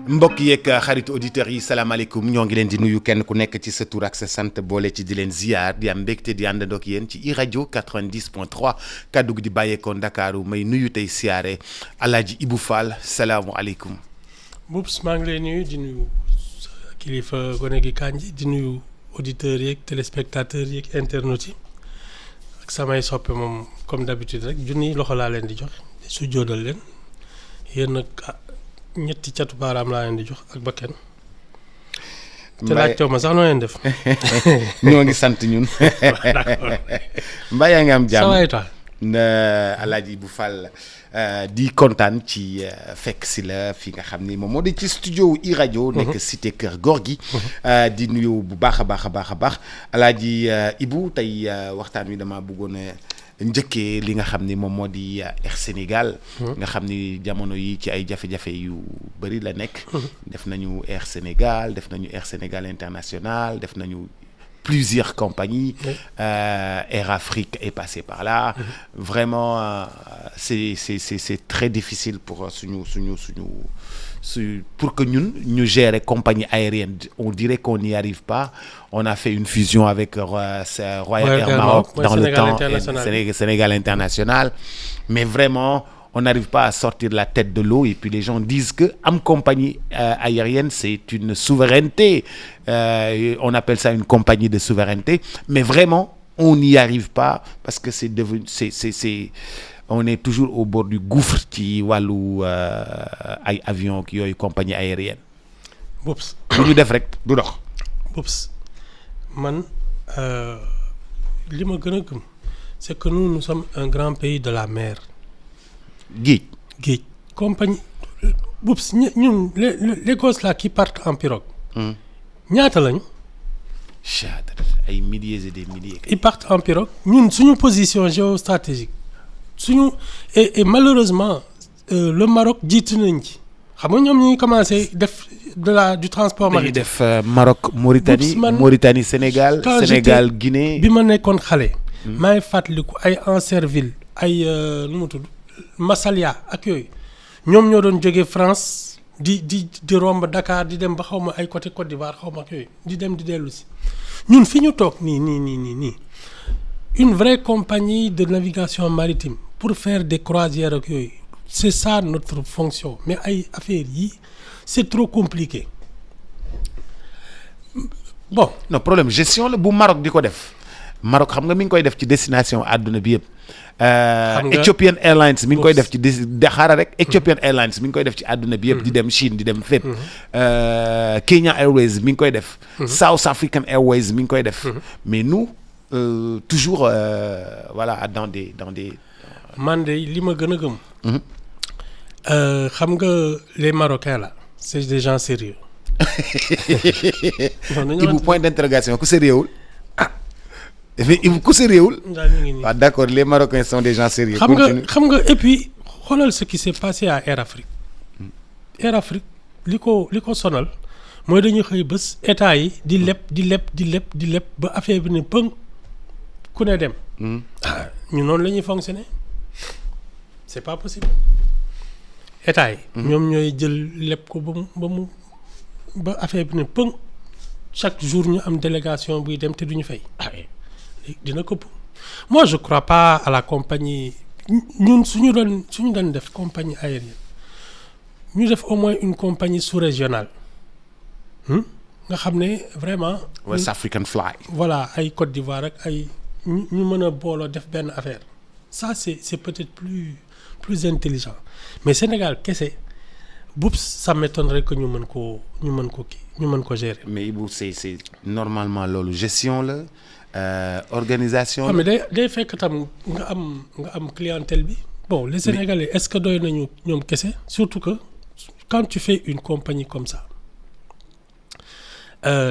mbokk yeeg xaritu auditeurs yi salaamaaleykum ñoo ngi leen di nuyu kenn ku nekk ci sa tur ak sa sant boole ci di leen ziar di am mbégte di àndandoo ak yéen ci iRadio 90.3 kaddu gi di bàyyeekoo Ndakaaru may nuyu tey siyaare Alaaji Ibou Fall salaamualeykum. Boubs maa ngi lay nuyu di nuyu kilifa gone gi Kandji di nuyu auditeurs yeeg téléspectateurs yeeg internautes yi ak samay soppe moom comme d'habitude rek junni loxo laa leen di jox su jóodal leen yéen nag ñetti catu baaraam laa leen di jox ak bakkan. te laajtew ma sax noo leen def. ñoo ngi sant ñun. mbaa yaa ngi am jàmm. ça va et toi. Alaaji Ibou Fall di kontaan ci fekk si la fi nga xam ni moom moo di ci studio wu iRadio. nekk cité Kër Gorgui. di nuyu bu baax a baax Alaaji Ibou tey waxtaan wi dama bëggoon njëkkee li nga xam ni moom moo di Air Sénégal. nga xam ni jamono yi ci ay jafe-jafe yu bëri la nekk. def nañu Air Sénégal def nañu Air Sénégal International def nañu plusieurs compagnies. Air Afrique est passé par là. Vraiment c'est très difficile pour pour que ñu gérer compagnie aérienne. On dirait qu'on n'y arrive pas. On a fait une fusion avec Royal Air Maroc dans le temps, Sénégal International. Mais vraiment, on n'arrive pas à sortir la tête de l'eau. Et puis les gens disent que am compagnie aérienne, c'est une souveraineté. On appelle ça une compagnie de souveraineté. Mais vraiment, on n'y arrive pas parce que c'est devenu... on est toujours au bord du gouffre ci wàllu ay avion ki yooyu compagnie aérienne. Boubs lu ñu def rek du dox. Boubs man li ma gën a gëm c'est que nous sommes un grand pays de la mer. géej compagnie Boubs ñun les gosses là qui partent en pirogue. ñaata lañu. ay milliers et des milliers. ils partent en pirogue ñun suñu position géostratégique. suñu et malheureusement le Maroc jiitu nañ ci xam nga ñoom ñu ngi commencé def du transport maritime. def Maroc Mauritanie Sénégal Guinée. bi ma nekkoon xale. maa ngi fàttaliku ay Ancerville ay nu mu tudd Massalia ak yooyu ñoom ñoo doon jógee France di romb Dakar di dem ba xaw ma ay côté Côte d'Ivoire xaw ma ak yooyu di dem di dellu si ñun fi ñu toog nii. Une vraie compagnie de navigation maritime pour faire des croisières ak yooyu c'est ça notre fonction mais ay affaires yi c'est trop compliqué bon. non problème gestion la bu Maroc di ko def Maroc xam nga mi ngi koy def ci destination àdduna bi yëpp. Ethiopian Airlines mi ngi koy def ci xaaral rek. Ethiopian Airlines mi ngi koy def ci àdduna bi yëpp. di dem Chine di dem fépp. Kenya Airways mi ngi koy def. South African Airways mi ngi koy def. mais nous. Toujours voilà dans des man de li ma gën a gëm. xam nga les Marocains là c'est des gens sérieux. Ibou point d'interrogation ku sérieux wul mais Ibou ku sérieux wul. waaw d'accord les Marocains sont des gens sérieux. xam nga et puis xoolal ce qui s'est passé à Air Afrique. Air Afrique li ko sonal mooy dañuy xëy bés état yi di leb ba affaire bi ne pëng. ku ne dem. ñu noonu la ñuy fonctionner c'est pas possible. état yi. ñoom ñooy jël lépp ko ba affaire bi ne pëng chaque jour ñu am délégation buy dem te duñu fay. dina këpp. moi je crois pas à la compagnie ñun suñu doon def compagnie aérienne ñu def au moins une compagnie sous-régionale. nga xam ne vraiment. West African Fly. voilà ay Côte d'Ivoire ak ay. ñu mën a booloo def benn affaire ça c'est peut-être plus intelligent mais Sénégal kese Boubs ça m'étonnerait que ñu mën ko gérer. mais Ibou c'est normalement loolu gestion la organisation. mais day fekk tam nga am clientèle bi. bon les Sénégalais est-ce que doy nañu ñoom kese surtout que quand tu fais une compagnie comme ça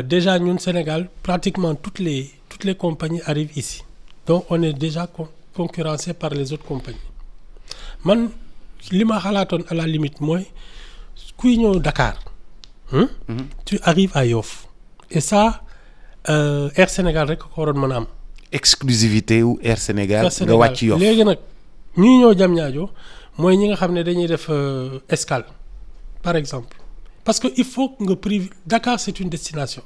déjà ñun Sénégal pratiquement toutes les compagnies arrivent ici donc on est déjà concurrencé par les autres compagnies man li ma xalaatoon à la limite mooy kuy ñëw Dakar tu arrives à Yoff et ça Air Sénégal rek ko waroon mën a am exclusivité wu Air Sénégal nga wàcc Yoff léegi nag ñuy ñëw Diamniadio mooy ñi nga xam ne dañuy def escale par exemple parce que il faut nga Dakar c'est une destination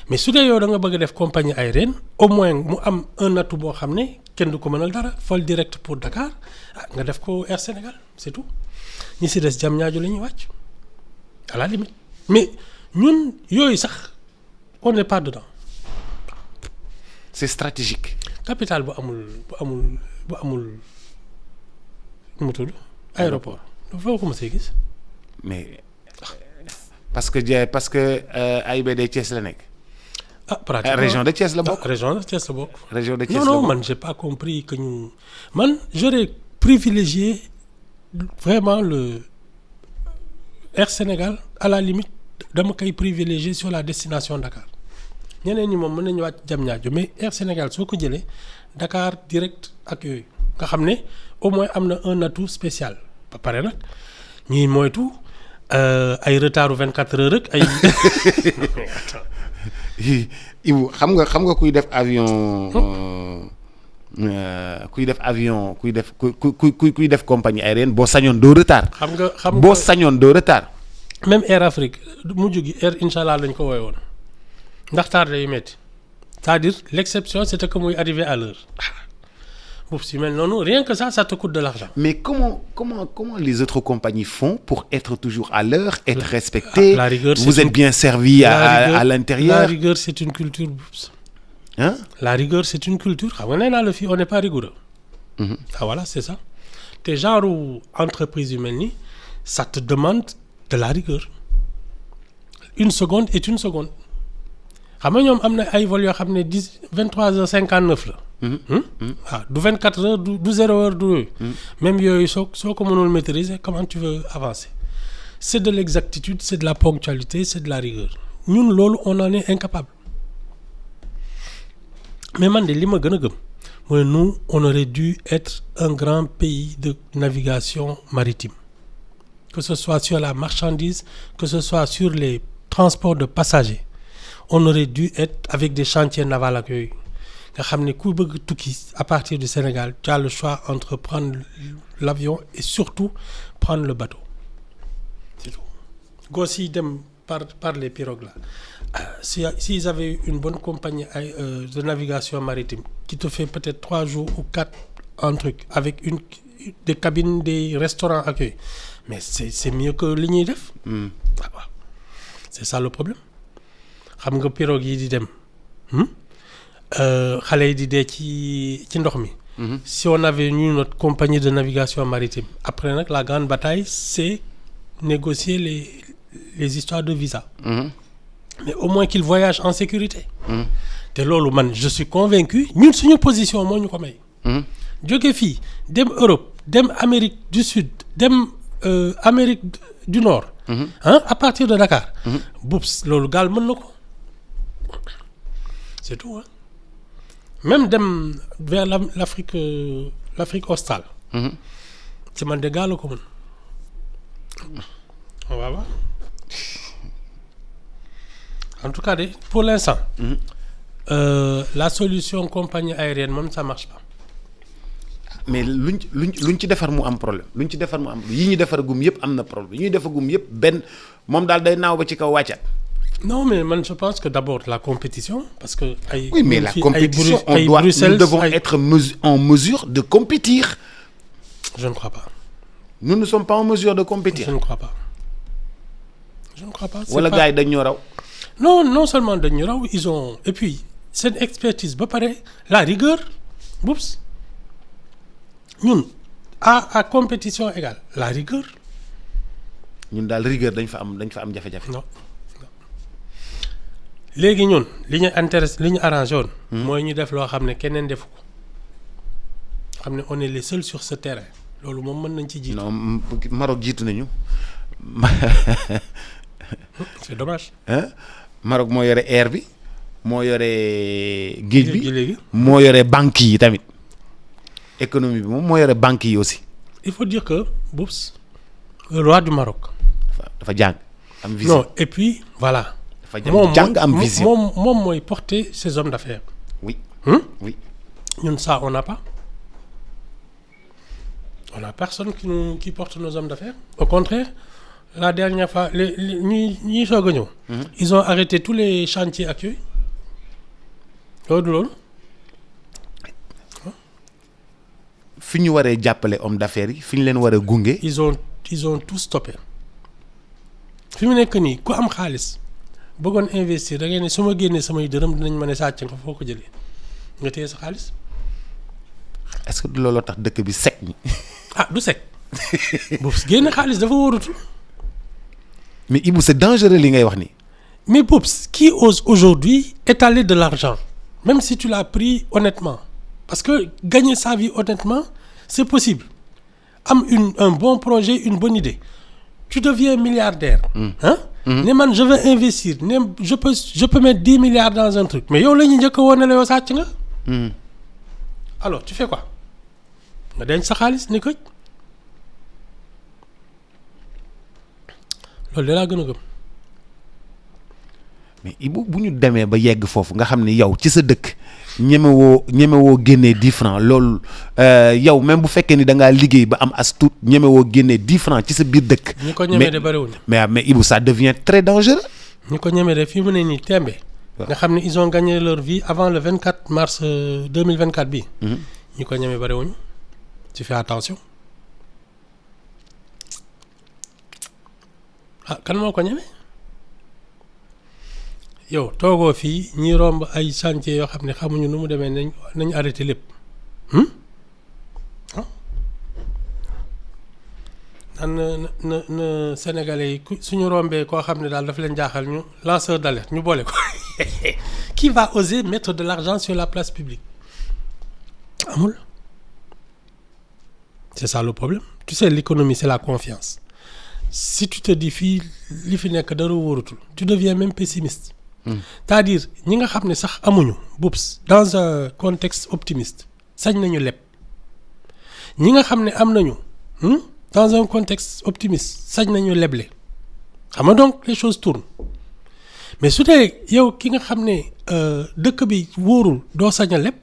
mais su dee yow da nga bëgg a def compagnie aérienne au moins mu am un atout boo xam ne kenn du ko mënal dara vol direct pour Dakar nga def ko Air Sénégal c'est tout ñi si des Diamniadio la ñuy wàcc à la limite mais ñun yooyu sax on n'est pas dedans. C'est stratégique. Capitale bu amul nu mu tudd aéroport foo ko mos a gis. mais parce que AIBD Thiès la nekk. Pratiquement région de Thiès la bokk. région de Thiès la bokk. région de Thiès la non bokk. man j'ai pas compris que man j'aurais privilégié vraiment le Air Sénégal à la limite dama koy privilégié sur la destination Dakar ñeneen ñi moom mën nañu wàcc Diamniadio mais Air Sénégal soo ko jëlee Dakar direct ak yooyu nga xam ne au moins am na un atout spécial ba pare nag ñuy moytu ay retardu 24 heures rek ay. Ibu xam nga kuy def avion. kuy def compagnie aérienne boo sañoon doo retard. xam nga boo sañoon doo retard. même Air Afrique mujj gi Air Inch'Allah lañ ko woowee woon ndax tardé yu métti c'est-à-dire l'exception c'était que muy arriver à l'heure boobu si mel noonu rien que ça te coûte de l'argent. Mais comment les autres compagnies font pour être toujours à l'heure, être respectés? La rigueur, vous êtes bien servi à l'intérieur. La rigueur, c'est une culture. Hein? La rigueur, c'est une culture. On n'est pas rigoureux. Mm-hmm. Ah voilà, c'est ça. Tes genre ou entreprise humaine, ça te demande de la rigueur. Une seconde est une seconde. xam nga ñoom am na ay vol yoo xam ne 23h59 la. Du 24h du 0h du yooyu. Même yooyu soo ko mënul maîtriser comment tu veux avancer. C'est de l'exactitude, c'est de la ponctualité, c'est de la rigueur. ñun loolu on en est incapable. Mais man de li ma gën a gëm mooy nous on aurait dû être un grand pays de navigation maritime. Que ce soit sur la marchandise, que ce soit sur les transports de passagers. On aurait dû être avec des chantiers navals ak yooyu nga xam ne ku bëgg tukki à partir du Sénégal tu as le choix entre prendre l'avion et surtout prendre le bateau c'est tout. Gos yi dem par les pirogues là s'ils avaient eu une bonne compagnie de navigation maritime qui te fait peut-être 3 jours ou 4 un truc avec des cabines, des restaurants ak yooyu mais c'est mieux que li ñuy def. Waaw c'est ça le problème. xam nga pirogue yi di dem xale yi di dee ci ndox mi. Si on avait eu notre compagnie de navigation maritime après nag la grande bataille c'est négocier les histoires de visa. Mais au moins qu'ils voyagent en sécurité. te loolu man je suis convaincu ñun suñu position moo ñu ko may. jóge fii dem Europe dem Amérique du Sud dem Amérique du Nord. À partir de Dakar. Boups loolu gaal mën na ko. C'est tout hein. Même dem vers l'Afrique australe. ci man de gaal ko mën. On va voir. En tout cas de pour l'instant. La solution compagnie aérienne moom ça marche pas. Mais luñ ci defar mu am problème luñ ci defar mu am yi ñu defar gum yëpp am na problème yi ñuy defar gum yëpp benn moom daal day naaw ba ci kaw wàccaat. Non mais man je pense que d'abord la compétition parce que ay. Oui mais la compétition nous devons être en mesure de compétir. Je ne crois pas. Nous ne sommes pas en mesure de compétir. Je ne crois pas. Wala gars yi dañ ñoo raw. Non seulement dañ ñu raw ils ont et puis seen expertise ba pare la rigueur boops ñun à compétition égale la rigueur. ñun daal rigueur dañ fa am jafe-jafe. Non léegi ñun li ñu arrangé woon. mooy ñu def loo xam ne keneen defu ko xam ne on est les seuls sur ce terrain loolu moom mën nañ ci jiitu. Non Maroc jiitu nañu. C'est dommage. Maroc moo yore air bi moo yore géej bi léegi moo yore banques yi tamit économie bi moom moo yore banques yi aussi. Il faut dire que Boups le roi du Maroc. dafa jàng am vision. Non et puis voilà. dafa jàng am vision moom mooy porter ses hommes d'affaires. Oui. Oui. Ñun ça on n'a pas. On n'a personne qui porte nos hommes d'affaires. Au contraire la dernière fois ñi soog a ñëw. Ils ont arrêté tous les chantiers ak yooyu. loolu du loolu. fi ñu waree jàppale homme d'affaires yi fi ñu leen war a gunge. ils ont tout stoppé fi mu nekk nii ku am xaalis bëggoon investir da ngay ne su ma génnee samay dërëm dinañ mën a sàcc nga foo ko jëlee nga téye sa xaalis. est-ce que du looloo tax dëkk bi sec ni ah du sec boobu génne xaalis dafa wóorutul. mais Ibou c'est dangereux li ngay wax ni. Mais Boubs, qui ose aujourd'hui étaler de l'argent, même si tu l'as pris honnêtement, parce que gagner sa vie honnêtement, c'est possible. Un bon projet, une bonne idée. Tu deviens milliardaire. Hein? Neman, je veux investir. Je peux mettre 10 milliards dans un truc. Mais yo, alors, tu fais quoi? Tu donnes sa khalis, ni ko. Lolé la gëna gëm. mais Ibou bu ñu demee ba yegg foofu nga xam ne yow ci sa dëkk ñemewoo génnee 10 francs loolu yow même bu fekkee ni da ngaa liggéey ba am as tuut ñemewoo génnee 10 francs ci sa biir dëkk. ñi ko ñemee de bariwuñ. mais Ibou ça devient très dangereux. ñi ko ñemee de fii mu ne nii tembe. nga xam ne ils ont gagné leur vie avant le 24 mars 2024 bii. ñi ko ñemee bariwuñ. tu fais attention. ah kan moo ko ñemee. yow toogoo fii ñi romb ay chantier yoo xam ne xamuñu nu mu demee nañ arrêté lépp na Sénégalais yi suñu rombee koo xam ne daal dafa leen jaaxal ñu lanceur d'alerte ñu boole ko qui va oser mettre de l'argent sur la place publique amul. C'est ça le problème. Tu sais, l'économie c'est la confiance. Si tu te dis fii li fi nekk dara wóorutul tu deviens même pessimiste. C'est-à-dire ñi nga xam ne sax amuñu Boubs dans un contexte optimiste sañ nañu leb ñi nga xam ne am nañu dans un contexte optimiste sañ nañu leble xam nga donc les choses tournent mais su dee yow ki nga xam ne dëkk bi wóorul doo sañ a leb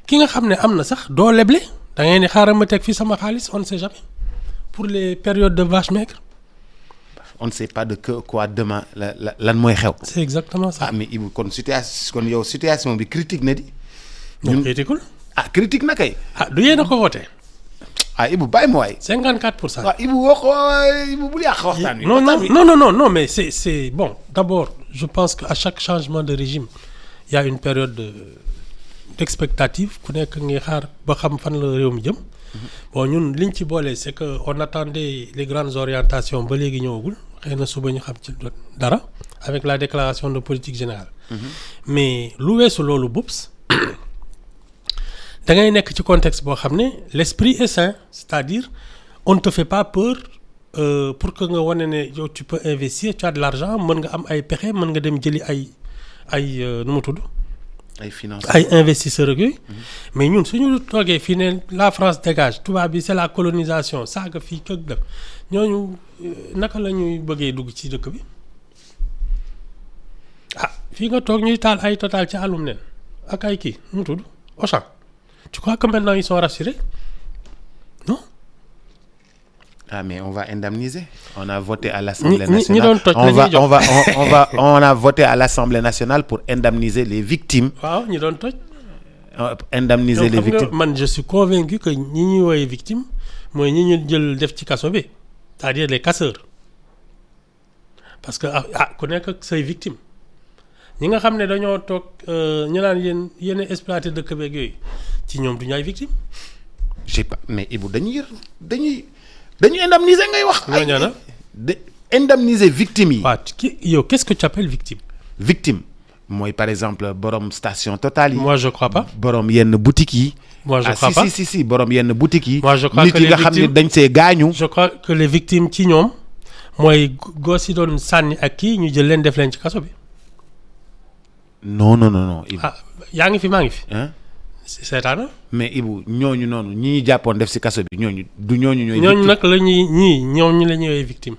ki nga xam ne am na sax doo leble da ngay ne xaaral ma teg fii sama xaalis on ne sait jamais pour les périodes de vache maigre. On ne sait pas de quoi demain lan mooy xew. C'est exactement ça. ah mais Ibou kon situation bi critique na di. ñun critiqueul. ah critique na kay. ah du yéen a ko wootee. ah Ibou bàyyi ma waay. 54%. waaw Ibou Ibou bul yàq waxtaan wi. non mais c'est bon. D'abord je pense qu'à chaque changement de régime il y a une période d'expectative ku nekk ngi xaar ba xam fan la réew mi jëm. Bon ñun liñ ci boole c'est que on attendait les grandes orientations ba léegi ñëwagul xëy na suba ñu xam ci dara avec la déclaration de politique générale. Mais lu weesu loolu Boubs da ngay nekk ci contexte boo xam ne l'esprit est sain, c'est-à-dire on ne te fait pas peur pour que nga wane ne yow tu peux investir, tu as de l'argent mën nga am ay pexe mën nga dem jëli ay nu mu tudd. ay financement ay investisseurs ak yooyu mais ñun suñu toogee fii ne la France dégage tubaab bi c'est la colonisation saaga fii këg dëkk ñooñu naka la ñuy bëggee dugg ci dëkk bi ah fii nga toog ñuy taal ay Total ci àllum neen ak ay kii nu mu tudd Auchan tu crois que maintenant ils sont rassurés non. Ah mais on va indemniser. On a voté à l'Assemblée nationale. On a voté à l'Assemblée nationale pour indemniser les victimes. waaw ñi doon toj. Indemniser les victimes. Man je suis convaincu que ñi ñuy woowee victime mooy ñi ñu jël def ci kaso bi c'est-à-dire les casseurs parce que ku nekk ak say victimes ñi nga xam ne dañoo toog ñu naan yéen exploité dëkk beeg yooyu ci ñoom du ñu ay victimes. j'ai pas mais Ibou dañuy indemniser ngay wax. ñooñu indemniser victimes yi. waaw yow qu'est-ce que tu appelles victime. victime mooy par exemple borom station Total yi. Moi je crois pas. borom yenn boutiques yi. Moi je crois pas. si borom yenn boutiques yi. Moi je crois que nit yi nga xam ne dañ see gaañu. Je crois que les victimes ci ñoom mooy goos yi doon sànni ak kii ñu jël leen def leen ci kaso bi. non. yaa ngi fi maa ngi fi. seetaana mais Ibou ñooñu noonu ñi ñu jàppoon def ci kaso bi ñooñu du ñooñu ñooy. ñooñu nag la ñuy ñooñu la ñuy victime.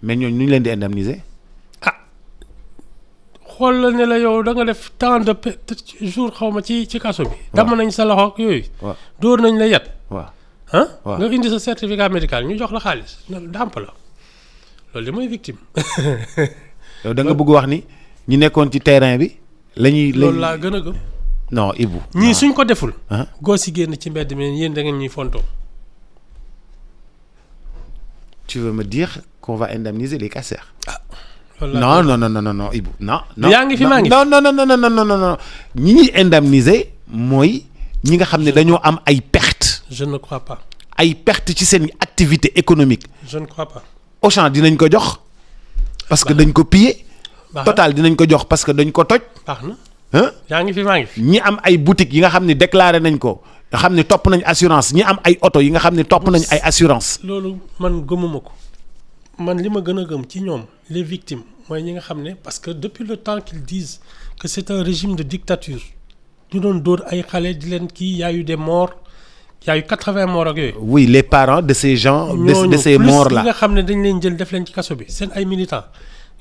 mais ñooñu ñu leen di indemniser. xool la ne la yow da nga def tant de jour xaw ma ci kaso bi. dama nañ sa loxo ak yooyu. waaw dóor nañ la yat. waaw ah. waaw nga indi sa certificat médical ñu jox la xaalis dàmp la loolu de mooy victime. yow da nga bëgg wax ni ñi nekkoon ci terrain bi loolu laa gën a gëm. non Ibou. ñii suñ ko deful. ah góor si génn ci mbedd mi yéen da ngeen ñuy fontoo. tu veux me dire qu'on va indemniser les casseurs. loolu non Ibou non. yaa ngi fi maa ngi fi non ñi ñuy indemniser mooy ñi nga xam ne dañoo am ay pertes. je ne crois pas. ay pertes ci seen activité économique. je ne crois pas. Auchan dinañ ko jox parce que dañ ko piller. Total dinañ ko jox parce que dañ ko toj. baax na. ah yaa ngi fi maa ngi fi. ñi am ay boutiques yi nga xam ne déclaré nañ ko nga xam ne topp nañ assurance ñi am ay oto yi nga xam ne topp nañ ay assurance loolu man gëmuma ko man li ma gën a gëm ci ñoom les victimes mooy ñi nga xam ne parce que depuis le temps qu'ils disent que c'est un régime de dictature ñu doon dóor ay xale di leen kii y a eu des morts y a eu 80 morts ak yooyu. oui les parents de ces gens de ces morts là ñi nga xam ne dañ leen jël def leen ci kaso bi seen ay militants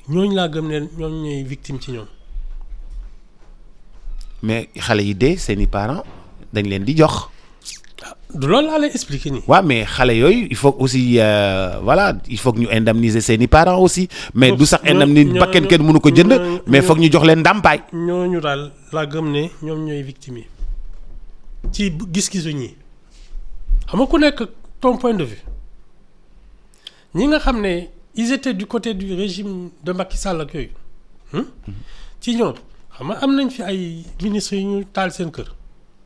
ñooñu laa gëm ne ñooñu ñooy victime ci ñoom. mais xale yi dee seeni parents dañ leen di jox. du loolu laa lay expliquer nii. waaw mais xale yooyu il faut aussi voilà il faut que ñu indemniser seeni parents aussi. mais du sax indemniser bakken kenn mënu ko jënd. mais foog ñu jox leen ndàmpaay. ñooñu daal laa gëm ne ñoom ñooy victime yi ci gis-gisu ñi xam nga ku nekk ton point de vue ñi nga xam ne ils étaient du côté du régime de Macky Sall ak yooyu ci ñoom xam nga am nañ fi ay ministres yu ñu taal seen kër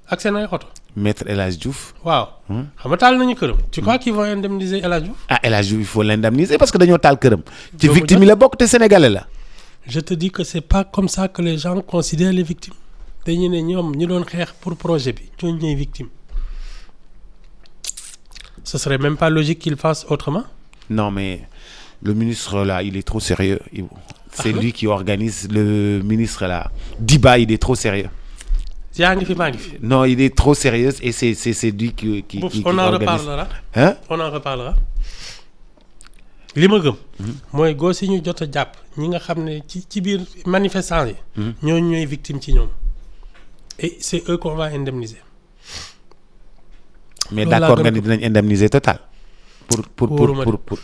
ak seen ay oto. Maître El Hadj Diouf. waaw. xam nga taal nañu këram. tu crois qu'ils vont indemniser El Hadj Diouf. ah El Hadj Diouf il faut l'indemniser parce que dañoo taal këram. ci victime yi la bokk te sénégalais la. je te dis que c'est pas comme ça que les gens considèrent les victimes dañu ne ñoom ñi doon xeex pour projet bi ñooñu ñooy victime. ce serait même pas logique qu'ils fassent autrement. non mais le ministre là il est trop sérieux. C'est lui qui organise le ministre là. Diba il est trop sérieux. yaa ngi fi maa ngi fi. non il est trop sérieux et c'est lui qui on en organise. reparlera. hein on en reparlera. li ma gëm. mooy gos yi ñu jot a jàpp ñi nga xam ne ci biir manifestants yi. ñooñu ñooy victime ci ñoom. et c'est eux qu'on va indemniser. mais d'accord nga ni dinañ indemniser Total. pour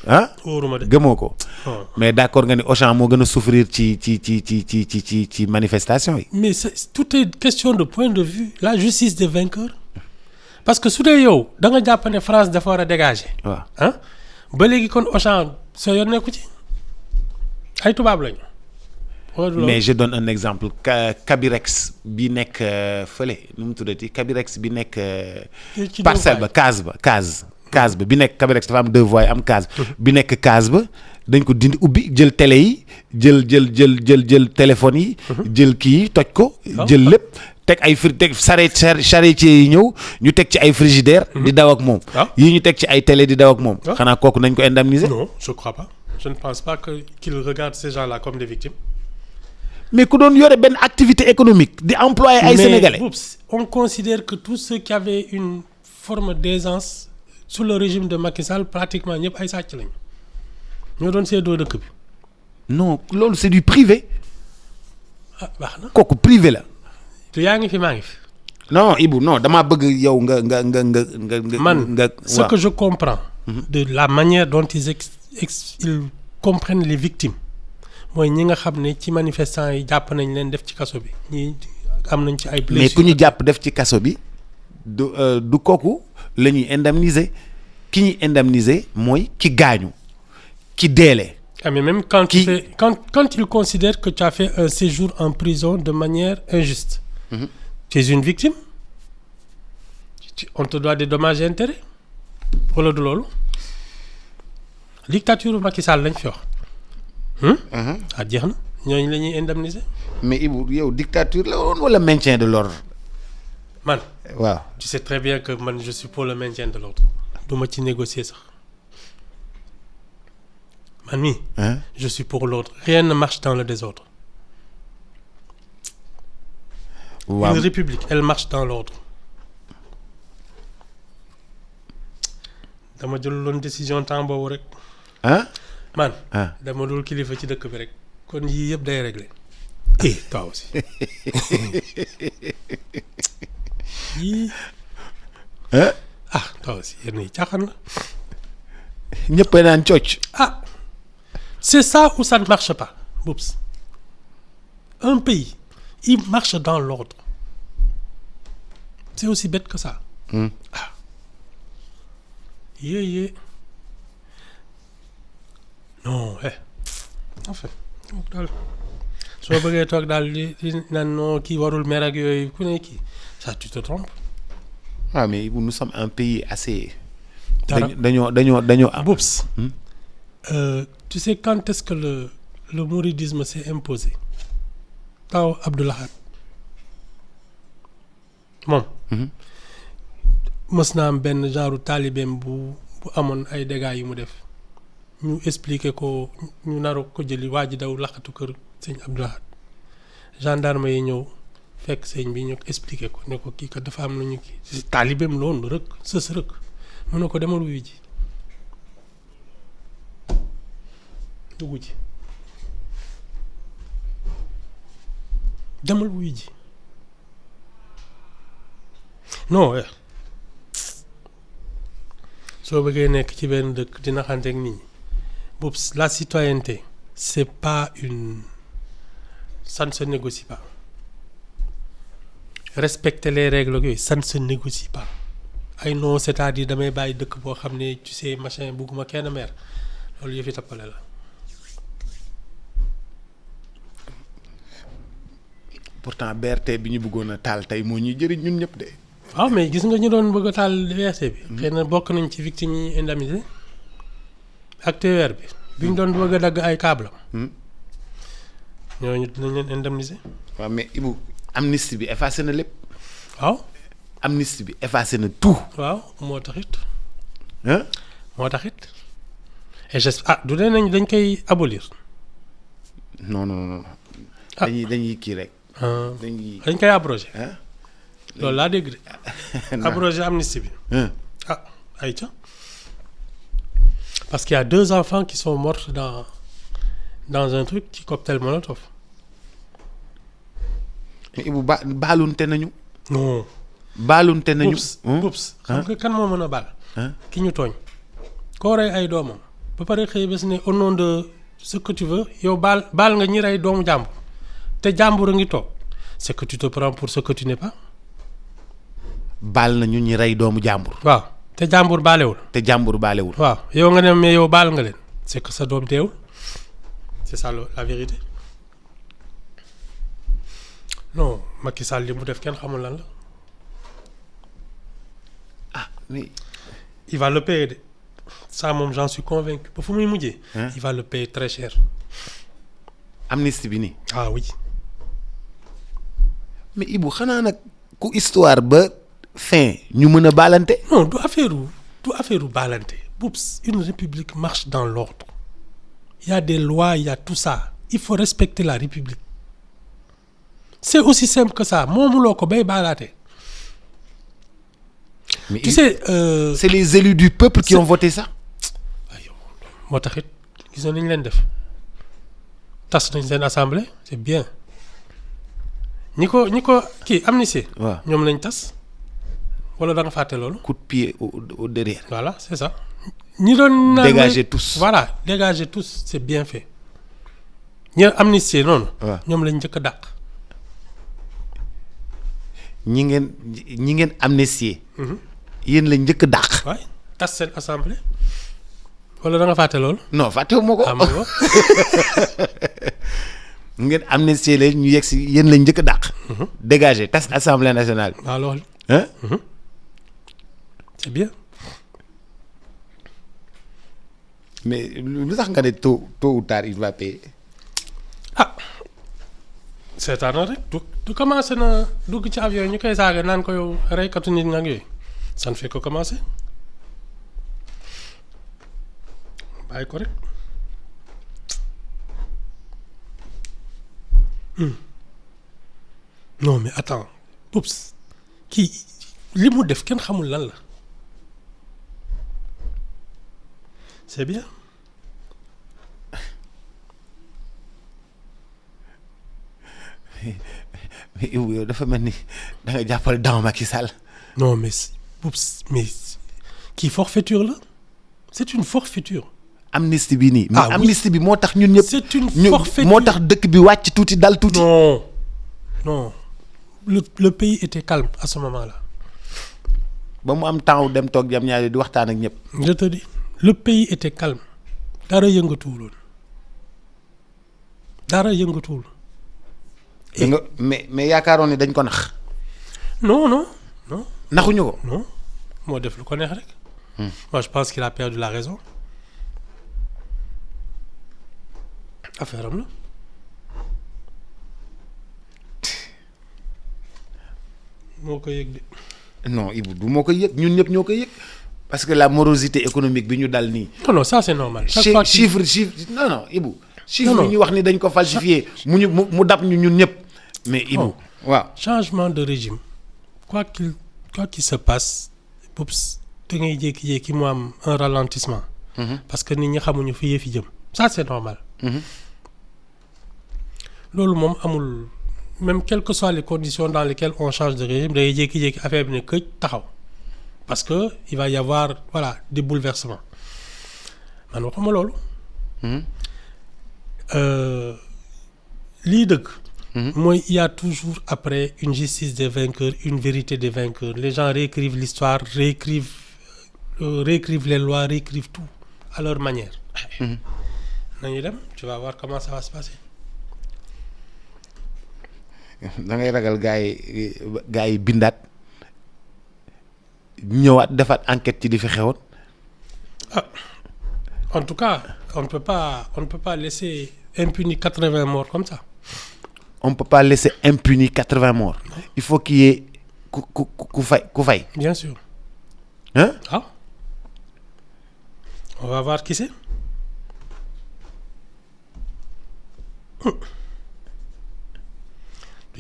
ah. wóoruma de gëmoo ko. mais d'accord nga ni Auchan moo gën a souffrir ci manifestation yi. mais tout est question de point de vue la justice des vainqueurs parce que su dee yow da nga jàpp ne France dafa war a dégager. waaw ah ba léegi kon Auchan soo yor nekku ci ay tubaab lañu. mais je donne un exemple Kabirex bi nekk fële nu mu tuddati Kabirex bi nekk. parcelle ba case ba bi nekk Kabirex dafa am 2 voies am case. bi nekk case ba dañ ko dindi ubbi jël télé yi jël téléphone yi. jël kii yi toj ko. jël lépp teg ay teg charretier yi ñëw ñu teg ci ay frigidaire di daw ak moom. yii ñu teg ci ay télé di daw ak moom. xanaa kooku nañ ko indemniser. non je crois pas je ne pense pas qu'ils regardent ces gens-là comme des victimes. mais ku doon yore benn activité économique di employer ay sénégalais. mais on considère que tous ceux qui avaient une forme d'aisance sous le régime de Macky Sall pratiquement ñëpp ay sàcc lañu ñoo doon seedoo dëkk bi. non loolu c'est du privé. ah baax na kooku privé la. te yaa ngi fi maa ngi fi. non Ibou non damaa bëgg yow nga. man ce que je comprends. de la manière dont ils comprennent les victimes. mooy ñi nga xam ne ci manifestants yi jàpp nañ leen def ci kaso bi ñi am nañ ci ay blessures. mais ku ñu jàpp def ci kaso bi du kooku la ñuy indemniser ki ñuy indemniser mooy ki gaañu ki deele. ah mais même quand il considère que tu as fait un séjour en prison de manière injuste. Tu es une victime. On te doit des dommages et intérêts wala du loolu dictature Macky Sall lañ fi wax. ah jeex na ñooñu la ñuy indemniser. mais Ibou yow dictature la woon wala maintien de l'ordre. man waaw tu sais très bien que man je suis pour le maintien de l'ordre du ma ci négocier sax man mii. je suis pour l'ordre rien ne marche dans le désordre. waaw une république elle marche dans l'ordre. dama jëloon décision temps boobu rek. man dama dul kilifa ci dëkk bi rek kon yii yëpp day réglé. toi aussi. yii. ah toi aussi yenn yi caaxaan la. ñëpp a naan cooc. Ah, c'est ça où ça ne marche pas, Boubs. Un pays, il marche dans l'ordre. C'est aussi bête que ça. Ah. Yeah. Non, enfin, daal soo bëggee toog daal di naan non kii warul mer ak yooyu ku ne kii ça tu te trompes. Ah mais nous sommes un pays assez. Dara. dañoo am. Boubs, tu sais quand est-ce que le mouridisme s'est imposé? Taw Abdou Lahad moom. mës naa am benn genre taalibeem bu amoon ay dégâts yu mu def ñu expliquer ko ñu naru ko jëli waa ji daw laxatu kër sëñ Abdou Lahad gendarme yi ñëw fekk sëñ bi ñu expliquer ko ne ko kii kat dafa am nañu kii taalibeem loolu rëkk sës rëkk mu ne ko demal wuyu ji dugg ji demal wuyu ji non soo bëggee nekk ci benn dëkk dina xante ak nit ñi boobu la citoyenneté c'est pas une ça ne se négocie pas respecter les règles yooyu ça ne se négocie pas ay non c'est-à-dire damay bàyyi dëkk boo xam ne tu sais machin bugguma kenn meer loolu yëfi tappale la. pourtant BRT bi ñu bëggoon a taal tey moo ñuy jëriñ ñun ñëpp de. waaw mais gis nga ñu doon bëgg a taal BRT bi. xëy na bokk nañ ci victimes yi indemnisé ak TER bi. bi ñu doon bëgg a dagg ay câble ñooñu dinañ leen indemniser. waaw mais Ibou amnistie bi effacé na lépp. waaw. amnistie bi effacé na tout. waaw moo taxit. ah. moo taxit et j'espère du dee nañ dañ koy abolir. non. Ah. dañuy kii rek. dañ koy abrogé. ah. loolu laa dégg de. abrogé amnistie bi. ah ayca. parce qu'il y a 2 enfants qui sont morts dans un truc ci cocktail Molotov. mais Ibou baalunte nañu. non. baalunte nañu. Boubs xam nga kan moo mën a baal. ki ñu tooñ. koo rey ay doomam. ba pare xëy bés ne au nom de ce que tu veux yow baal nga ñi rey doomu jàmbur. te jàmbur a ngi toog. c'est que tu te prends pour ce que tu n'es pas. baal nañu ñi rey doomu jàmbur. waaw te jàmbur baalewul. te jàmbur baalewul. waaw yow nga ne mais yow baal nga leen. c'est que sa doom teewul. c'est ça la vérité. non Macky Sall li mu def kenn xamul lan la. ah mais. il va le payer de. ça moom j'en suis convaincu ba fu muy mujjee. il va le payer très cher. amnistie bi nii. ah oui. mais Ibou xanaa nag ku histoire ba fin ñu mën a baalante. non du affaire baalante. Boubs une république marche dans l'ordre. Il y a des lois, il y a tout ça. Il faut respecter la république. C'est aussi simple que ça moomuloo ko bay baalaate. mais tu sais. c'est les élus du peuple qui ont voté ça. aywa moo taxit gis nga ni ñu leen def tas nañ seen assemblée c'est bien ñi ko kii amnistie. waaw ñoom lañ tas wala da nga fàtte loolu. coup de pied au derrière. voilà c'est ça. ñi doon naan dégager tous. voilà dégager tous c'est bien fait. ñi amnistie noonu. waaw ñoom lañ njëkk a dàq. ñi ngeen amnistier. yéen lañ njëkk a dàq. waay tas seen assemblée. wala da nga fàtte loolu. non fàttewu ma ko. am nga ngeen amnistier leen ñu yegg si yéen lañ njëkk a dàq. dégager tas assemblée nationale. waaw loolu. hein. c'est bien. mais lu tax nga ne tôt ou tard il va payer. ah seetaan na rek du commencé na dugg ci avion ñu koy saaga naan ko yow reykatu nit nga ak yooyu ça ne fait que commencer bàyyi ko rek. non mais attends Boubs kii li mu def kenn xamul lan la c'est bien. mais yow dafa mel ni da nga jàppale dans Macky Sall. non mais Oups, mais kii forfaiture la c'est une forfaiture. amnistie bi nii. Ah mais oui. amnistie bi moo tax ñun ñëpp. C'est une ñu forfaiture. moo tax dëkk bi wàcc tuuti dal tuuti. Non, non. Le pays était calme à ce moment-là. ba mu am temps dem toog jam ñaari di waxtaan ak ñëpp. Je te dis, le pays était calme. Dara yëngatuwul woon. Dara yëngatuwul. da nga mais yaakaaroon ne dañ ko nax. Non, non, non, naxuñu ko. non. moo def lu ko neex rek. Moi, je pense qu'il a perdu la raison. Affaire am la. moo ko yëg de. non Ibou du moo koy yëg ñun ñëpp ñoo koy yëg parce que la morosité économique bi ñu dal nii. Non, non, ça c'est normal. Chaque fois qu'il- chiffre non Ibou. chiffre Non, yi non. ñu wax ni dañ ko falsifié mu dab ñu ñun ñëpp. mais Ibou waaw. changement de régime quoi qu'il se passe oups da ngay jékki-jékki mu am un ralentissement. parce que nit ñi xamuñu fi yëf yi jëm. Ça c'est normal. loolu moom amul même quelles que soient les conditions dans lesquelles on change de régime da ngay jékki-jékki affaire bi ne këj taxaw parce que il va y avoir voilà des bouleversements man waxuma loolu. lii dëgg. mooy il y a toujours après une justice des vainqueurs une vérité des vainqueurs les gens réécrivent l'histoire réécrivent les lois réécrivent tout à leur manière. nañu dem tu vas voir comment ça va se passer. da ngay ragal gars yi bindaat ñëwaat defaat enquête ci di fi xewoon. En tout cas on ne peut pas laisser impuni 80 morts comme ça. On ne peut pas laisser impuni 80 morts. Il faut qu'il y ait ku fay. Bien sûr. Hein? Ah. On va voir qui c'est.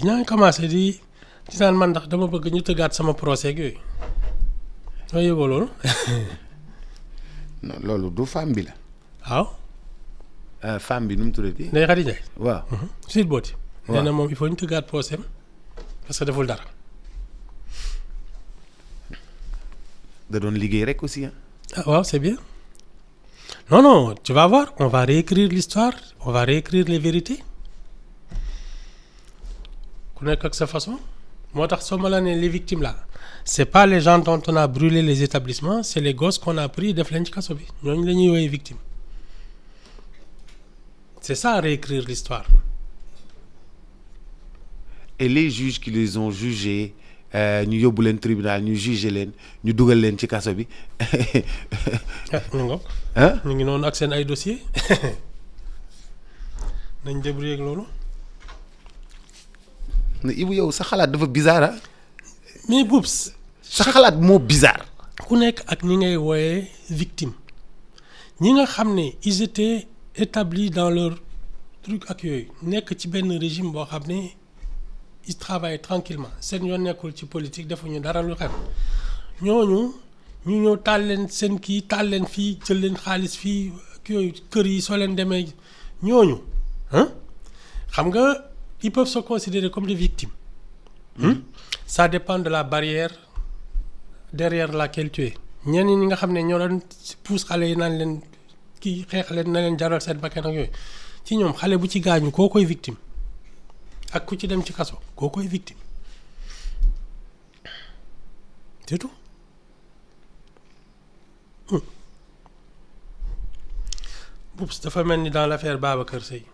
ñaa ngi commencé di naan man ndax dama bëgg ñu tëggaat sama procès ak yooyu. soo yëgoo loolu. non loolu du femme bi la. waaw. femme bi nu mu tuddati. Ndeye Khady Ndiaye. waaw. Sweet Beauty. waaw nee na moom il faut ñu tëggaat procès am parce que deful dara. da doon liggéey rek aussi hein. Ah waaw c'est bien. Non non tu vas voir on va réécrire l'histoire on va réécrire les vérités ku nekk ak sa façon moo tax soo ma la ne les victimes là c'est pas les gens dont on a brûlé les établissements c'est les gosses qu'on a pris def leen ci kaso bi ñooñu la ñuy woowee victime c'est ça réécrire l'histoire. Et les juges qui les ont jugés ñu yóbbu leen tribunal ñu jugé leen ñu dugal leen ci kaso bi. ñu ngoog. ah ñu ngi noonu ak seen ay dossiers nañ débrouiller ak loolu. ne Ibou yow sa xalaat dafa bizarre ah. mais Boubs. sa xalaat moo bizarre. ku nekk ak ñi ngay wooyee victime ñi nga xam ne ils étaient établis dans leur truc ak yooyu nekk ci benn régime boo xam ne ils travaillent tranquillement seen yoon nekkul ci politique defuñu dara lu xam ñooñu ñu ñëw taal leen seen kii taal leen fii jël leen xaalis fii ak yooyu kër yi soo leen demee ñooñu xam nga ils peuvent se considérer comme des victimes. Ça dépend de la barrière derrière laquelle tu es ñenn ñi nga xam ne ñoo doon pousse xale yi naan leen kii xeex leen na leen jaral seen bakkan ak yooyu ci ñoom xale bu ci gaañu koo koy victime ak ku ci dem ci kaso koo koy victime c'est tout. Oups dafa mel ni dans l'affaire Babacar Seye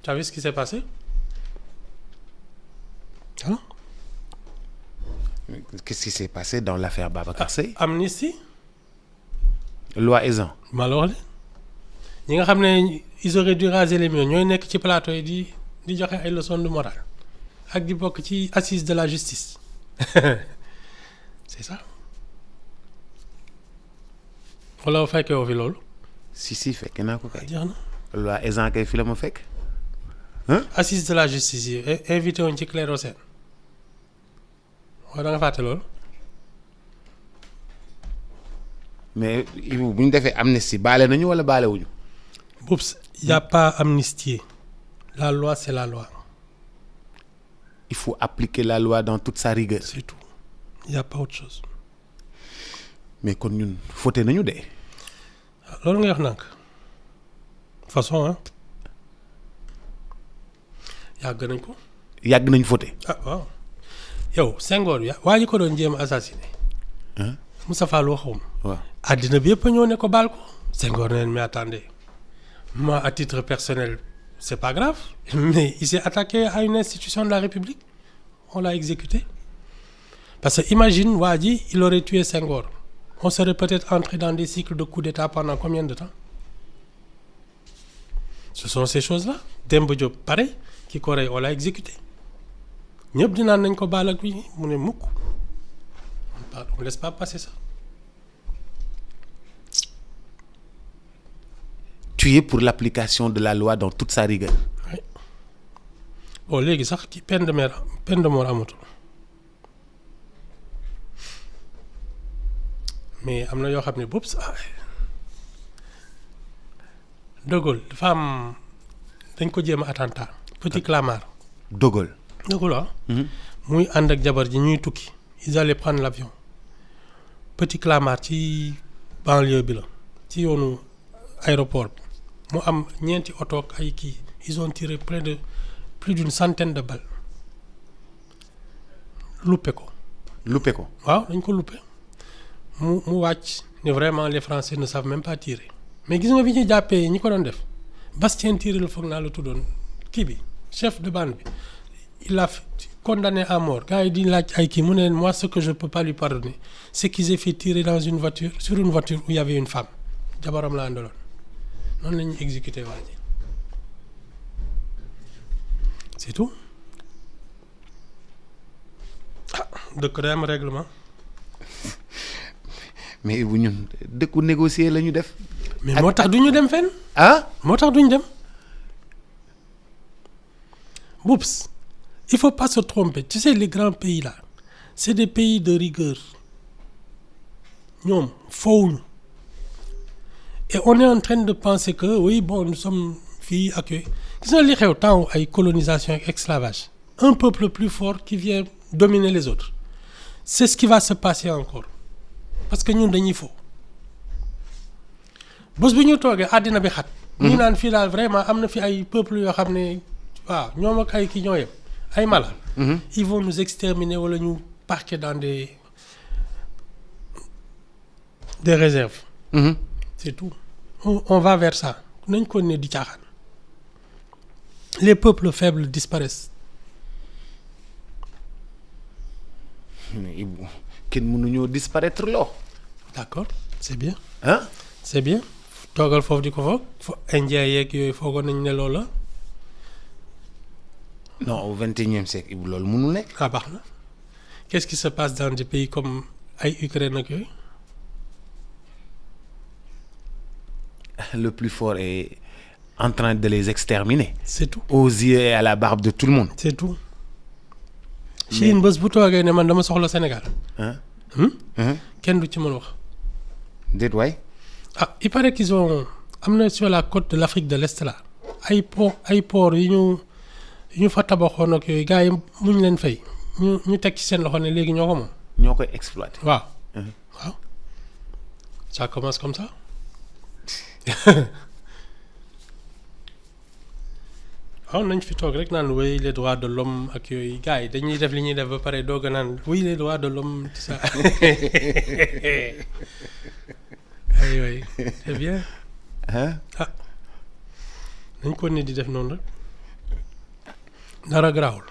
tu as vu ce qui s'est passé ah. Qu'est-ce qui s'est passé dans l'affaire Babacar Seye. Amnistie. loi Ezzan. ma la wax ñi nga xam ne ils auraient dû raser les murs ñooy nekk ci plateau yi di joxe ay leçons de morale ak di bokk ci assise de la justice c'est ça. wala fekkee woo fi loolu. si fekk naa ko kay. jeex na. loi Ezzan kay fi la ma fekk. assise de la justice yi invité woon ci Clédor Sène waaw da nga fàtte loolu. mais Ibou bu ñu defee amnistie baale nañu wala baale wuñu. Oups y a pas amnistier la loi c'est la loi. Il faut appliquer la loi dans toute sa rigueur. C'est tout il y a pas autre chose. mais kon ñun fauté nañu de. loolu ngay wax nag façon ah yàgg nañ ko. yàgg nañ fauté. ah waaw yow Senghor bi waa ji ko doon jéem a assassiné. Moussa Fall waxum. waaw àddina bi yëpp a ñëw ne ko baal ko. Senghor ne leen mais attendez moi à titre personnel c'est pas grave mais il s'est attaqué à une institution de la République on l'a exécuté parce que imagine waa ji il aurait tué Senghor on serait peut-être entré dans des cycles de coups d'État pendant combien de temps ce sont ces choses-là Demba Diop pareil ki ko rey on l'a exécuté ñëpp di naan nañ ko baal ak wi mu ne mukk on laisse pas passer ça. Tu es pour l'application de la loi dans toute sa rigueur. Oui. Bon léegi sax ki peine de mort amatul mais am na yoo xam ne boobu De Gaulle dafa am dañ ko jéem a attentat Petit Clamart. De Gaulle waaw. muy ànd ak jabar ji ñuy tukki ils allaient prendre l'avion Petit Clamart ci banlieue bi la ci yoonu aéroport bi mu am ñeenti oto ak ay kii ils ont tiré plus d'une centaine de balles luppe ko. waaw dañ ko luppe mu wàcc ne vraiment les Français ne savent même pas tirer mais gis nga bi ñu jàppee ñi ko doon def Bastien Tirel foog naa la tuddoon kii bi chef de bande bi il a condamné à mort gars yi di laaj ay kii mu ne moi ce que je peux pas lui pardonner c'est qu'ils aient fait tirer sur une voiture où il y avait une femme jabaram la àndaloon noonu la ñuy exécuté waa ji c'est tout dëkk day am règlement. mais bu ñun dëkku négocier la ñu def. mais moo tax du ñu dem fenn. moo tax du ñu dem. Boups il faut pas se tromper tu sais les grands pays là c'est des pays de rigueur ñoom fowuñu et on est en train de penser que oui bon nous sommes fii ak yooyu gis nga li xew temps ay colonisation ak esclavage un peuple plus fort qui vient dominer les autres c'est ce qui va se passer encore parce que ñun dañuy fo bés bu ñu toogee àddina bi xat. ñu naan fii daal vraiment am na fi ay peuple yoo xam ne waaw ñoom ak ay kii ñoo yem ay mala. Ils vont nous exterminer wala ñu parquer dans des réserves. C'est tout on va vers ça nañ ko ne di caaxaan les peuples faibles disparaissent. mais kenn mënuñoo disparaître loo. d'accord c'est bien. c'est bien toogal foofu di ko foog indien yeeg yooyu foogoon nañ ne loolu la. non au 21e siècle loolu mënul nekk. baax na qu'est-ce qui se passe dans des pays comme ay Ukraine ak yooyu. le plus fort est en train de les exterminer. c'est tout aux yeux et à la barbe de tout le monde. c'est tout. Chine bés bu toogee ne man dama soxla Sénégal. kenn du ci mën wax. déet waay. il paraît qu'ils ont am na sur la côte de l'Afrique de l'Est là ay port yi ñu fa tabaxoon ak yooyu gars yi muñ leen fay ñu teg ci seen loxo ne léegi ñoo ko moom. ñoo koy exploiter. waaw. waaw ça commence comme ça. waaw nañ fi toog rek naan oui les droits de l'homme ak yooyu gars yi dañuy def li ñuy def ba pare doog a naan oui les droits de l'homme tout ça. oui c'est bien. nañ ko ni di def noonu rek dara garaawul.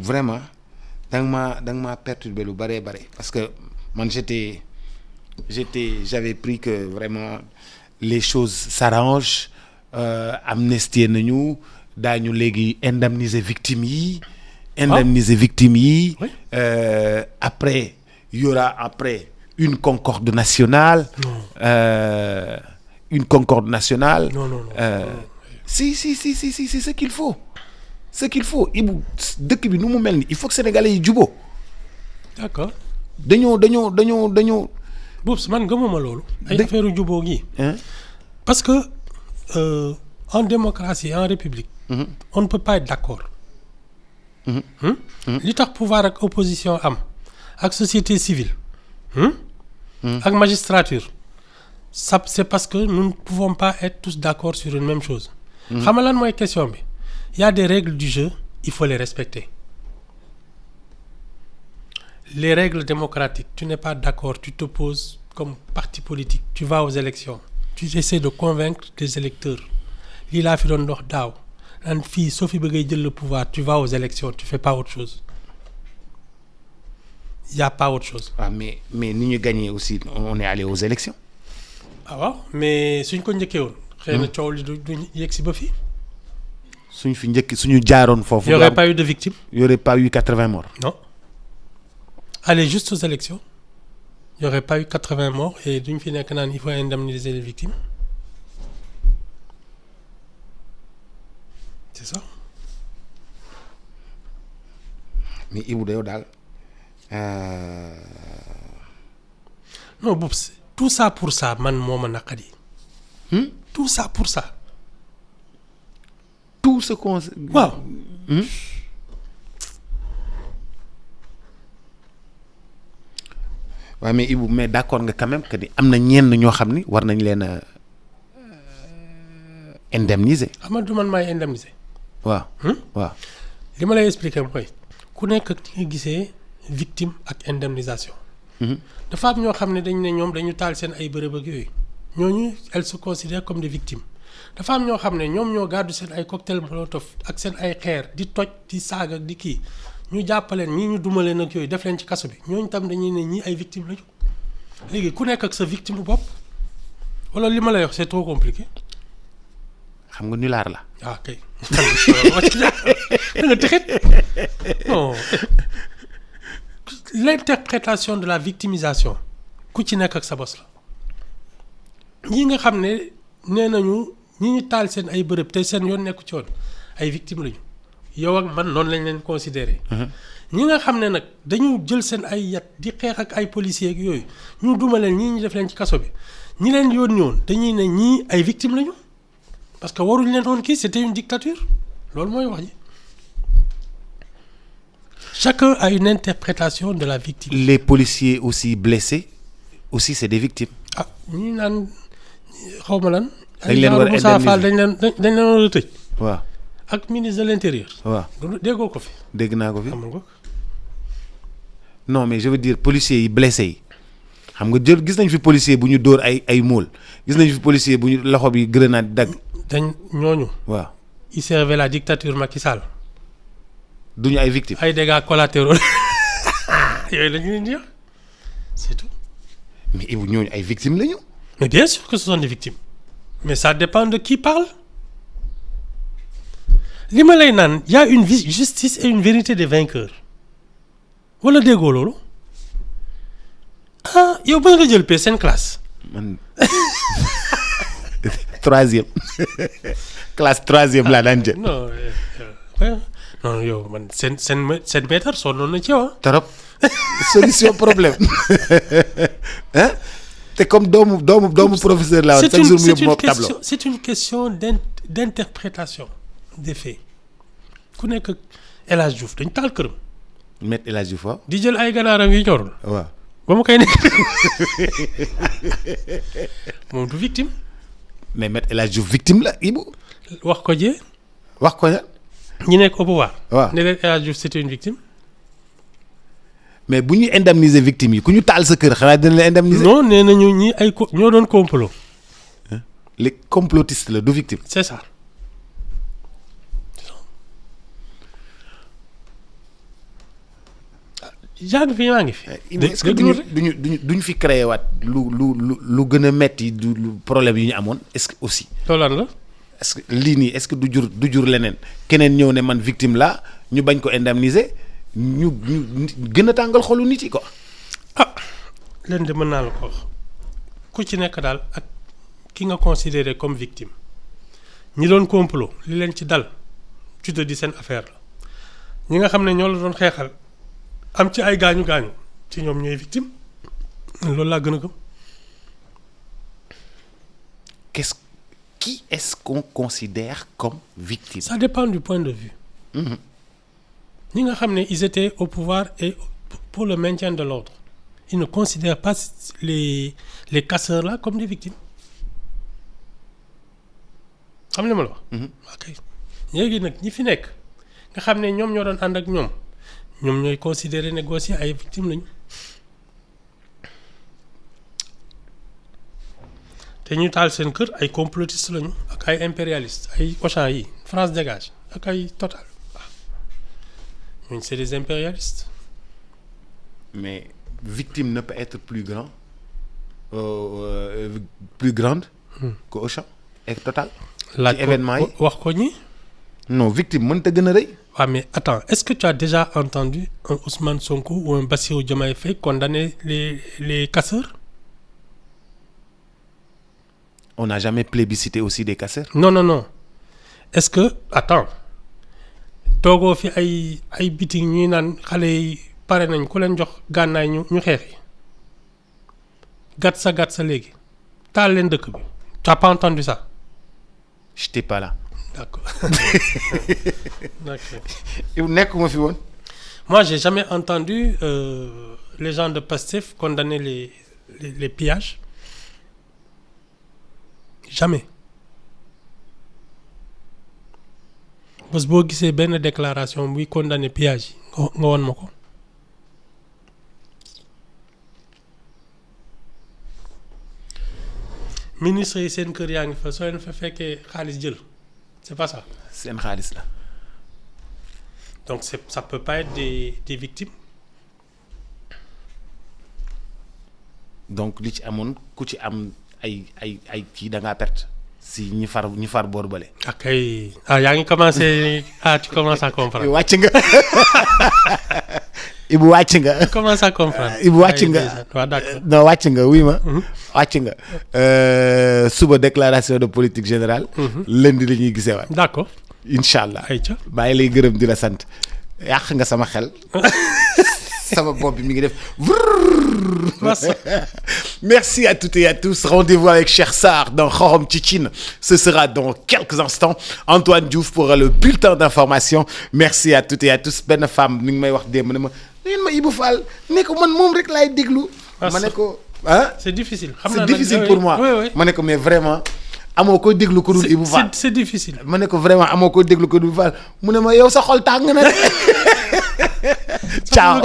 vraiment da nga maa perturbé lu bare parce que man j'avais pris que vraiment les choses s'arrangent amnistier nañu daañu léegi indemniser victimes yi. Après il y aura une concorde nationale. Une concorde nationale. Non. Si c'est ce qu'il faut. Ibu dëkk bi nu mu mel ni il faut que sénégalais yi juboo. d'accord. dañoo. Boobu man gëmuma loolu. ay affaire juboo gi. parce que en démocratie en république on ne peut pas être d'accord. li tax pouvoir ak opposition am ak société civile ak magistrature ça c'est parce que nous ne pouvons pas être tous d'accord sur une même chose. xam nga lan mooy question bi il y a des règles du jeu, il faut les respecter. Les règles démocratiques, tu n'es pas d'accord, tu t'opposes comme parti politique, tu vas aux élections, tu essaies de convaincre des électeurs. Lii laa fi doon dox daaw naan fii soo fi bëggee jël le pouvoir, tu vas aux élections, tu fais pas autre chose. Il y a pas autre chose. Ah mais ni ñu gagné aussi on est allé aux élections. Ah waaw mais suñ ko njëkkee woon. xëy na coow li du yegg si ba fii. suñ fi njëkk suñu jaaroon foofu. Il y aurait pas eu de victimes. Il y aurait pas eu 80 morts. Non. Aller juste aux élections, il n'y aurait pas eu 80 morts et d'une fin il faut indemniser les victimes. C'est ça. Mais Ibou Dayo daal. Non, Boubs, tout ça pour ça, man moma nakadi. Tout ça pour ça. Tout ce qu'on. Waaw. waaw mais Ibou mais d'accord nga quand même que ni am na ñenn ñoo xam ni war nañ leen a indemniser. Amadou man maay indemniser. waaw. waaw. li ma lay expliquer mooy ku nekk ak nga gisee victime ak indemnisation. dafa am ñoo xam ne dañ ne ñoom dañu taal seen ay bërëb ak yooyu ñooñu elles se considèrent comme des victimes dafa am ñoo xam ne ñoom ñoo gàddu seen ay cocktail molotov ak seen ay xeer di toj di saaga ak di kii. ñu jàppaleen ñii ñu dumaleen ak yooyu def leen ci kaso bi ñooñu tam dañuy ne ñii ay victimes lañu léegi ku nekk ak sa victime bu bopp wala li ma lay wax c'est trop compliqué. xam nga nulaar la. ah kay. da nga texit non l'interprétation de la victimisation ku ci nekk ak sa bos la ñi nga xam ne nee nañu ñi ñu taal seen ay bërëb te seen yoon nekku ci woon ay victimes lañu. yow ak man noonu lañ leen considéré. ñi nga xam ne nag dañu jël seen ay yat di xeex ak ay policiers ak yooyu ñu duma leen ñii ñu def leen ci kaso bi ñi leen yónni woon dañuy ne ñii ay victimes lañu parce que waruñ leen woon kii c'était une dictature loolu mooy wax ji. Chacun a une interprétation de la victime. Les policiers aussi blessés aussi c'est des victimes. ah ñu naan xaw ma lan. dañ leen war a Moussa Fall dañ leen war a tëj. waaw. ak ministre de l'intérieur. waaw déggoo ko fi. dégg naa ko fi. xam nga. non mais je veux dire policiers yi blessés yi xam nga jël gis nañ fi policier bu ñu dóor ay móol gis nañ fi policier bu ñu loxo bi grenade dagg. dañ ñooñu. waaw. il servait la dictature Macky Sall. duñu ay victimes. ay dégâts collatéraux yooyu la ñu leen di wax c'est tout. mais Ibou ñooñu ay victimes lañu. mais bien sûr que ce sont des victimes mais ça dépend de qui parle. li ma lay naan y a une justice et une vérité des vainqueurs wala déggoo loolu ah yow ba nga jël paie seen classe. man troisième classe troisième laa daan jël. non yow man seen maître sonnoon na ci yow. trop solution problème hein te comme doomu professeur laa woon chaque jour mu yóbbu moom tableau. c'est une question d'interprétation des faits ku nekk El Hadj Diouf dañ taal këram. Maître El Hadj Diouf waaw. di jël ay ganaaram yu ñorul. waaw ba mu koy nekk moom du victime. mais Maître El Hadj Diouf victime la Ibou. wax ko jee. wax ko ya ñi nekk au pouvoir. waaw ne leen El Hadj Diouf c'était une victime. mais bu ñu indemniser victime yi ku ñu taal sa kër xanaa dina la indemniser. non nee nañu ñi ay ñoo doon complot. les complotistes la du victime. c'est ça. genre fi maa ngi fi. est-ce que duñu fi créé waat lu gën a metti lu problème yi ñu amoon est-ce que aussi. loolu la. est-ce que lii nii est-ce que du jur leneen keneen ñëw ne man victime la ñu bañ ko indemniser ñu gën a tàngal xolu nit yi ko. ah leen de mën naa la ko wax ku ci nekk daal ak ki nga considéré comme victime ñi doon complot li leen ci dal tu te dis seen affaire la ñi nga xam ne ñoo la doon xeexal. am ci ay gaañu ci ñoom ñooy victime loolu laa gën a gëm. qu'est-ce qui est-ce qu'on considère comme victime? Ça dépend du point de vue. ñi nga xam ne ils étaient au pouvoir et pour le maintien de l'ordre, ils ne considèrent pas les casseurs là comme des victimes. xam nga li ma la wax. ok léegi nag ñi fi nekk nga xam ne ñoom ñoo doon ànd ak ñoom ñooy considérer ne gos yi ay victimes lañu. te ñu taal seen kër ay complotistes lañu ak ay impérialistes ay Auchan yi France dégage ak ay Total waaw ñooñu c'est des impérialistes. Mais victime ne peut être plus grande que Auchan et Total. laaj ci événement yi wax ko ñi. non victime mënta gën a rëy. waaw mais attends, est-ce que tu as déjà entendu un Ousmane Sonko ou un Bassirou Diomaye Faye condamner les casseurs? On n'a jamais plébiscité aussi des casseurs. Non. Est-ce que attends toogoo fi ay bitig ñuy naan xale yi pare nañ ku leen jox gànnaay ñu xeexi gàtt sa léegi taal leen dëkk bi. Tu n'as pas entendu ça? J'étais pas là. D'accord. nekkuma fi woon. Moi, j'ai jamais entendu les gens de Pastef condamner les pillages. Jamais. Bés boo gisee benn déclaration buy condamner pillage yi nga won ma ko. ministre yi seen kër yaa ngi fa soo leen fa fekkee xaalis jël c'est pas ça. seen xaalis la. Donc ça peut pas être des victimes. Donc li ci amoon ku ci am ay kii da ngaa perte si ñi far boor bële. ok yaa ngi commencé tu commences à comprendre. wàcc nga Ibou wàcc nga. tu commences à comprendre. Ibou wàcc nga waaw d'accord. non wàcc nga wuy ma. wàcc nga suba déclaration de politique générale. lundi la ñuy gisee waat. D'accord. incha allah ayca bàyyi lay gërëm di la sant yàq nga sama xel. sama bopp bi mi ngi def. Merci à toutes et à tous. Rendez-vous avec Cheikh Sarr dans Xorom ci Cin. Ce sera dans quelques instants. Antoine Diouf pour le bulletin d'information. Merci à toutes et à tous. Benn femme mi ngi may wax démb ne ma Ibou Fall ne ko man moom rek laay déglu. ma ne ko ah. c'est difficile. C'est difficile pour moi. oui. ma ne ko mais vraiment amoo ko déglu ko dul Ibou Fall. c'est difficile. ma ne ko vraiment amoo ko déglu ko dul Fall mu ne ma yow sa xol tàng na de. Ciao.